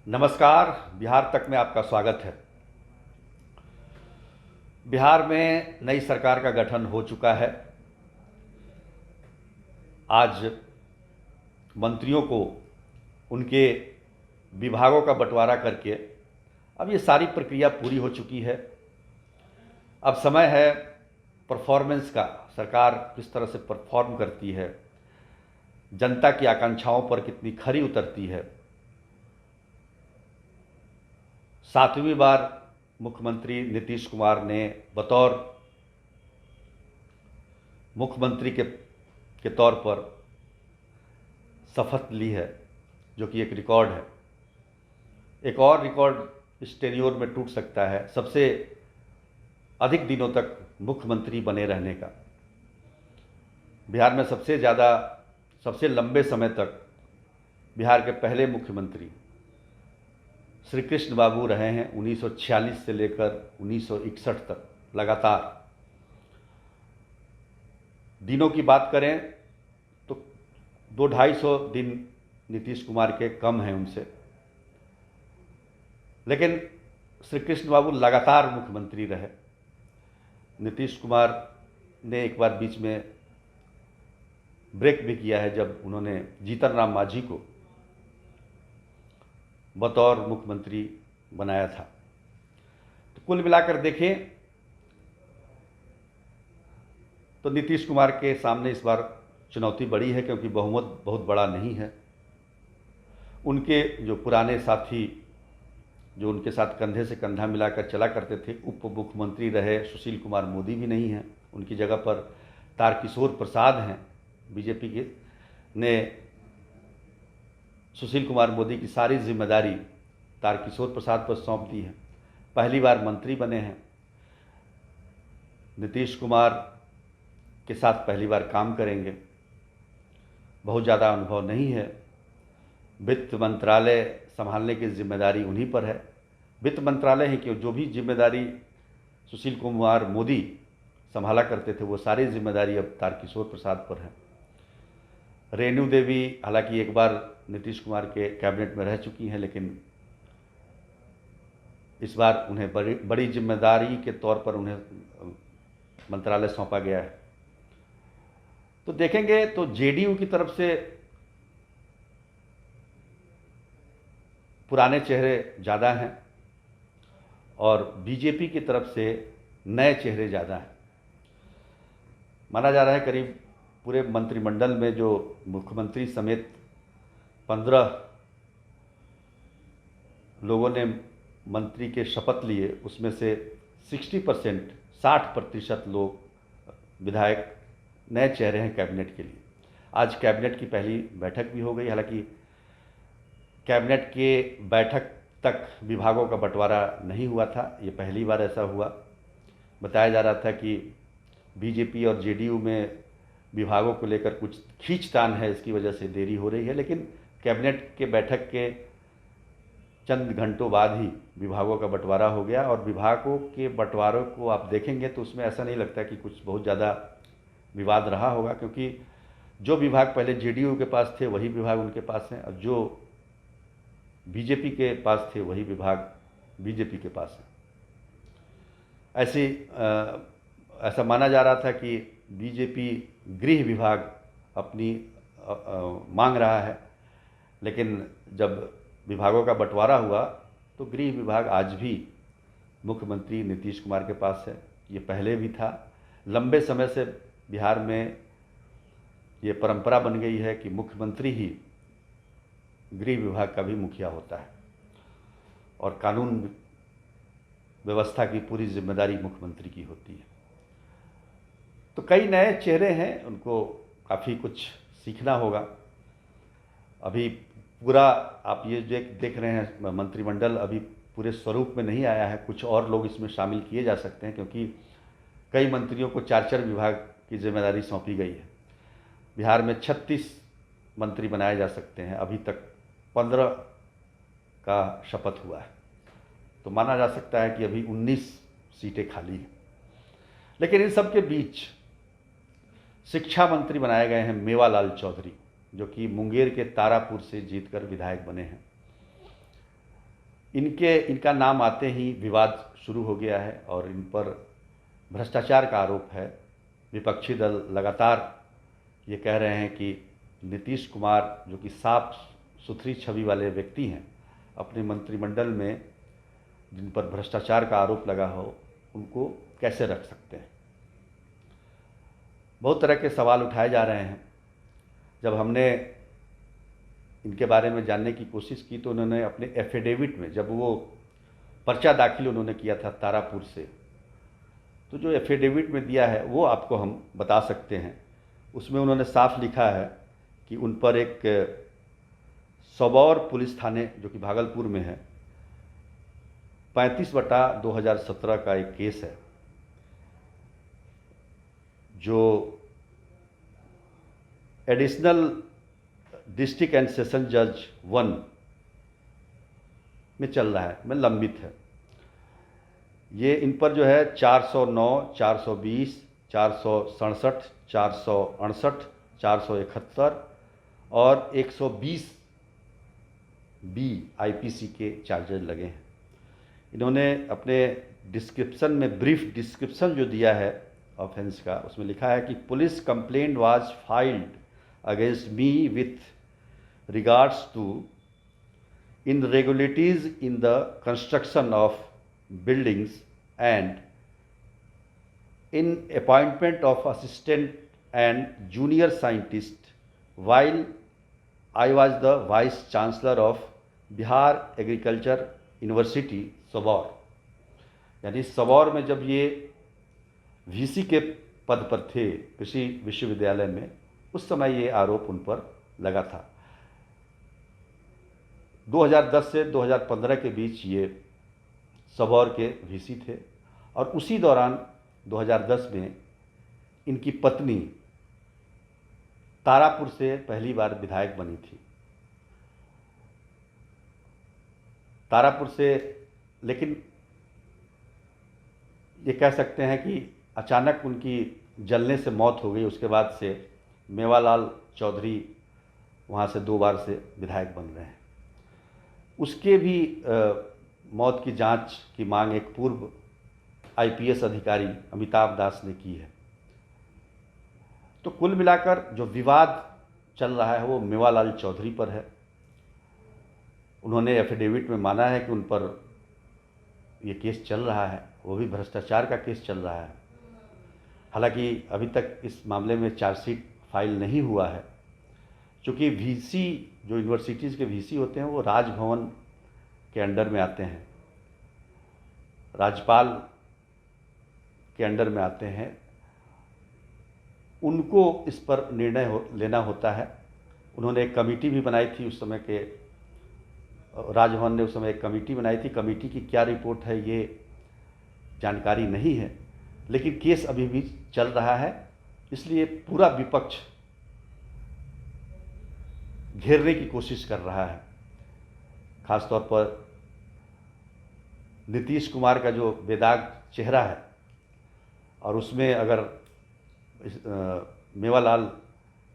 नमस्कार। बिहार तक में आपका स्वागत है। बिहार में नई सरकार का गठन हो चुका है। आज मंत्रियों को उनके विभागों का बंटवारा करके अब ये सारी प्रक्रिया पूरी हो चुकी है। अब समय है परफॉर्मेंस का। सरकार किस तरह से परफॉर्म करती है, जनता की आकांक्षाओं पर कितनी खरी उतरती है। 7वीं बार मुख्यमंत्री नीतीश कुमार ने बतौर मुख्यमंत्री के तौर पर शपथ ली है, जो कि एक रिकॉर्ड है। एक और रिकॉर्ड इस टेन्योर में टूट सकता है, सबसे अधिक दिनों तक मुख्यमंत्री बने रहने का। बिहार में सबसे लंबे समय तक बिहार के पहले मुख्यमंत्री श्री कृष्ण बाबू रहे हैं। 1946 से लेकर 1961 तक लगातार। दिनों की बात करें तो 200-250 दिन नीतीश कुमार के कम हैं उनसे, लेकिन श्री कृष्ण बाबू लगातार मुख्यमंत्री रहे। नीतीश कुमार ने एक बार बीच में ब्रेक भी किया है, जब उन्होंने जीतन राम मांझी को बतौर मुख्यमंत्री बनाया था। तो कुल मिलाकर देखें तो नीतीश कुमार के सामने इस बार चुनौती बड़ी है, क्योंकि बहुमत बहुत बड़ा नहीं है। उनके जो पुराने साथी, जो उनके साथ कंधे से कंधा मिलाकर चला करते थे, उप मुख्यमंत्री रहे सुशील कुमार मोदी भी नहीं हैं। उनकी जगह पर तारकिशोर प्रसाद हैं। बीजेपी के ने सुशील कुमार मोदी की सारी जिम्मेदारी तारकिशोर प्रसाद पर सौंप दी है। पहली बार मंत्री बने हैं। नीतीश कुमार के साथ पहली बार काम करेंगे। बहुत ज़्यादा अनुभव नहीं है। वित्त मंत्रालय संभालने की जिम्मेदारी उन्हीं पर है। वित्त मंत्रालय है कि जो भी जिम्मेदारी सुशील कुमार मोदी संभाला करते थे, वो सारी जिम्मेदारी अब तारकिशोर प्रसाद पर है। रेणु देवी हालांकि एक बार नीतीश कुमार के कैबिनेट में रह चुकी हैं, लेकिन इस बार उन्हें बड़ी जिम्मेदारी के तौर पर उन्हें मंत्रालय सौंपा गया है। तो देखेंगे तो जेडीयू की तरफ से पुराने चेहरे ज़्यादा हैं और बीजेपी की तरफ से नए चेहरे ज़्यादा हैं। माना जा रहा है करीब पूरे मंत्रिमंडल में जो मुख्यमंत्री समेत 15 लोगों ने मंत्री के शपथ लिए, उसमें से 60% लोग विधायक नए चेहरे हैं कैबिनेट के लिए। आज कैबिनेट की पहली बैठक भी हो गई। हालांकि कैबिनेट के बैठक तक विभागों का बंटवारा नहीं हुआ था, ये पहली बार ऐसा हुआ। बताया जा रहा था कि बीजेपी और जेडीयू में विभागों को लेकर कुछ खींचतान है, इसकी वजह से देरी हो रही है। लेकिन कैबिनेट के बैठक के चंद घंटों बाद ही विभागों का बंटवारा हो गया। और विभागों के बंटवारों को आप देखेंगे तो उसमें ऐसा नहीं लगता कि कुछ बहुत ज़्यादा विवाद रहा होगा, क्योंकि जो विभाग पहले जेडीयू के पास थे वही विभाग उनके पास हैं, और जो बीजेपी के पास थे वही विभाग बीजेपी के पास हैं। ऐसा माना जा रहा था कि बीजेपी गृह विभाग अपनी मांग रहा है, लेकिन जब विभागों का बंटवारा हुआ तो गृह विभाग आज भी मुख्यमंत्री नीतीश कुमार के पास है। ये पहले भी था। लंबे समय से बिहार में ये परंपरा बन गई है कि मुख्यमंत्री ही गृह विभाग का भी मुखिया होता है और कानून व्यवस्था की पूरी जिम्मेदारी मुख्यमंत्री की होती है। तो कई नए चेहरे हैं, उनको काफ़ी कुछ सीखना होगा। अभी पूरा आप ये देख रहे हैं, मंत्रिमंडल अभी पूरे स्वरूप में नहीं आया है। कुछ और लोग इसमें शामिल किए जा सकते हैं, क्योंकि कई मंत्रियों को 4-4 विभाग की जिम्मेदारी सौंपी गई है। बिहार में 36 मंत्री बनाए जा सकते हैं, अभी तक 15 का शपथ हुआ है। तो माना जा सकता है कि अभी 19 सीटें खाली हैं। लेकिन इन सब के बीच शिक्षा मंत्री बनाए गए हैं मेवालाल चौधरी, जो कि मुंगेर के तारापुर से जीतकर विधायक बने हैं। इनका नाम आते ही विवाद शुरू हो गया है और इन पर भ्रष्टाचार का आरोप है। विपक्षी दल लगातार ये कह रहे हैं कि नीतीश कुमार, जो कि साफ सुथरी छवि वाले व्यक्ति हैं, अपने मंत्रिमंडल में जिन पर भ्रष्टाचार का आरोप लगा हो, उनको कैसे रख सकते हैं। बहुत तरह के सवाल उठाए जा रहे हैं। जब हमने इनके बारे में जानने की कोशिश की तो उन्होंने अपने एफिडेविट में, जब वो पर्चा दाखिल उन्होंने किया था तारापुर से, तो जो एफिडेविट में दिया है वो आपको हम बता सकते हैं। उसमें उन्होंने साफ लिखा है कि उन पर एक सबौर पुलिस थाने, जो कि भागलपुर में है, 35/2017 का एक केस है, जो एडिशनल डिस्ट्रिक्ट एंड सेशन जज 1 में चल रहा है, में लंबित है। ये इन पर जो है 409, 420, 467, 468, 471 और 120 बी आईपीसी के चार्जेज लगे हैं। इन्होंने अपने डिस्क्रिप्शन में, ब्रीफ डिस्क्रिप्शन जो दिया है ऑफेंस का, उसमें लिखा है कि police complaint was filed against me with regards to irregularities in the construction of buildings and in appointment of assistant and junior scientist while I was the vice chancellor of Bihar agriculture university Sabour. यानी सबौर में जब ये VC के पद पर थे कृषि विश्वविद्यालय में, उस समय ये आरोप उन पर लगा था। 2010 से 2015 के बीच ये सबौर के वीसी थे और उसी दौरान 2010 में इनकी पत्नी तारापुर से पहली बार विधायक बनी थी। तारापुर से, लेकिन ये कह सकते हैं कि अचानक उनकी जलने से मौत हो गई। उसके बाद से मेवालाल चौधरी वहाँ से 2 बार से विधायक बन रहे हैं। उसके भी मौत की जांच की मांग एक पूर्व आईपीएस अधिकारी अमिताभ दास ने की है। तो कुल मिलाकर जो विवाद चल रहा है वो मेवालाल चौधरी पर है। उन्होंने एफिडेविट में माना है कि उन पर ये केस चल रहा है, वो भी भ्रष्टाचार का केस चल रहा है। हालांकि अभी तक इस मामले में चार्जशीट फाइल नहीं हुआ है, क्योंकि वीसी, जो यूनिवर्सिटीज़ के वीसी होते हैं, वो राजभवन के अंडर में आते हैं, राज्यपाल के अंडर में आते हैं। उनको इस पर निर्णय लेना होता है। उन्होंने एक कमेटी भी बनाई थी उस समय के, राजभवन ने उस समय एक कमेटी बनाई थी। कमेटी की क्या रिपोर्ट है ये जानकारी नहीं है, लेकिन केस अभी भी चल रहा है। इसलिए पूरा विपक्ष घेरने की कोशिश कर रहा है। खासतौर पर नीतीश कुमार का जो बेदाग चेहरा है, और उसमें अगर मेवालाल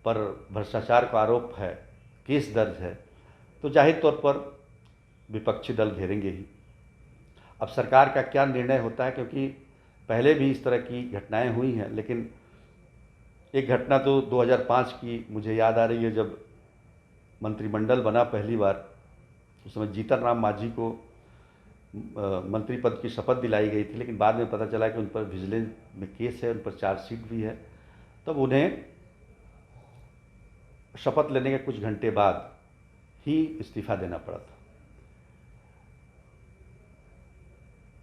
पर भ्रष्टाचार का आरोप है, केस दर्ज है, तो जाहिर तौर पर विपक्षी दल घेरेंगे ही। अब सरकार का क्या निर्णय होता है, क्योंकि पहले भी इस तरह की घटनाएं हुई हैं, लेकिन एक घटना तो 2005 की मुझे याद आ रही है, जब मंत्रिमंडल बना पहली बार। उस समय जीतन राम मांझी को मंत्री पद की शपथ दिलाई गई थी, लेकिन बाद में पता चला कि उन पर विजिलेंस में केस है, उन पर चार्जशीट भी है। तब उन्हें शपथ लेने के कुछ घंटे बाद ही इस्तीफा देना पड़ा था।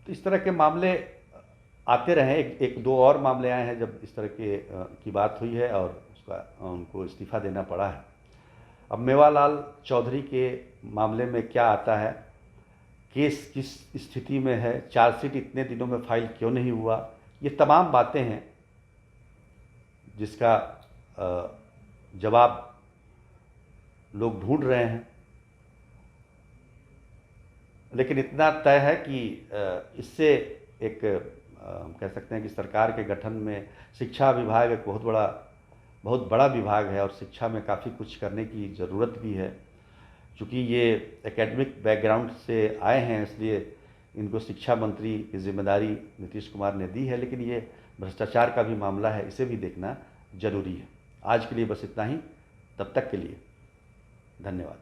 तो इस तरह के मामले आते रहे। एक दो और मामले आए हैं जब इस तरह की बात हुई है और उनको इस्तीफा देना पड़ा है। अब मेवालाल चौधरी के मामले में क्या आता है, केस किस स्थिति में है, चार्जशीट इतने दिनों में फाइल क्यों नहीं हुआ, ये तमाम बातें हैं जिसका जवाब लोग ढूंढ रहे हैं। लेकिन इतना तय है कि इससे एक हम कह सकते हैं कि सरकार के गठन में शिक्षा विभाग एक बहुत बड़ा विभाग है और शिक्षा में काफ़ी कुछ करने की ज़रूरत भी है। चूँकि ये एकेडमिक बैकग्राउंड से आए हैं, इसलिए इनको शिक्षा मंत्री की जिम्मेदारी नीतीश कुमार ने दी है, लेकिन ये भ्रष्टाचार का भी मामला है, इसे भी देखना जरूरी है। आज के लिए बस इतना ही। तब तक के लिए धन्यवाद।